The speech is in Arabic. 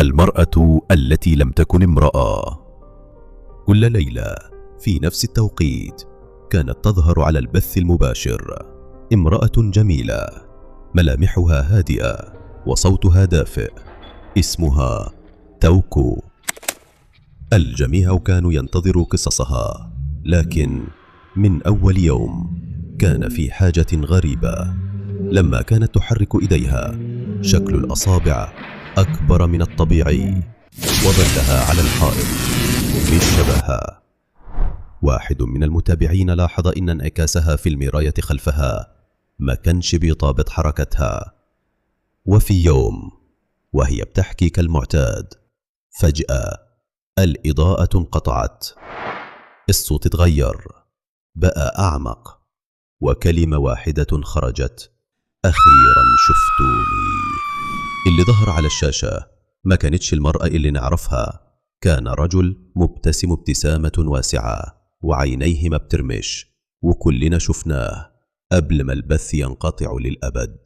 المرأة التي لم تكن امرأة. كل ليلة في نفس التوقيت كانت تظهر على البث المباشر امرأة جميلة، ملامحها هادئة وصوتها دافئ، اسمها توكو. الجميع كانوا ينتظروا قصصها، لكن من أول يوم كان في حاجة غريبة. لما كانت تحرك إيديها شكل الأصابع أكبر من الطبيعي، وظلها على الحائط مش شبهها. واحد من المتابعين لاحظ إن انعكاسها في المراية خلفها ما كانش بيطابق حركتها. وفي يوم وهي بتحكي كالمعتاد، فجأة الإضاءة انقطعت، الصوت اتغير بقى أعمق، وكلمة واحدة خرجت: أخيرا شفتوني. اللي ظهر على الشاشة ما كانتش المرأة اللي نعرفها، كان رجل مبتسم ابتسامة واسعة وعينيه ما بترمش، وكلنا شفناه قبل ما البث ينقطع للأبد.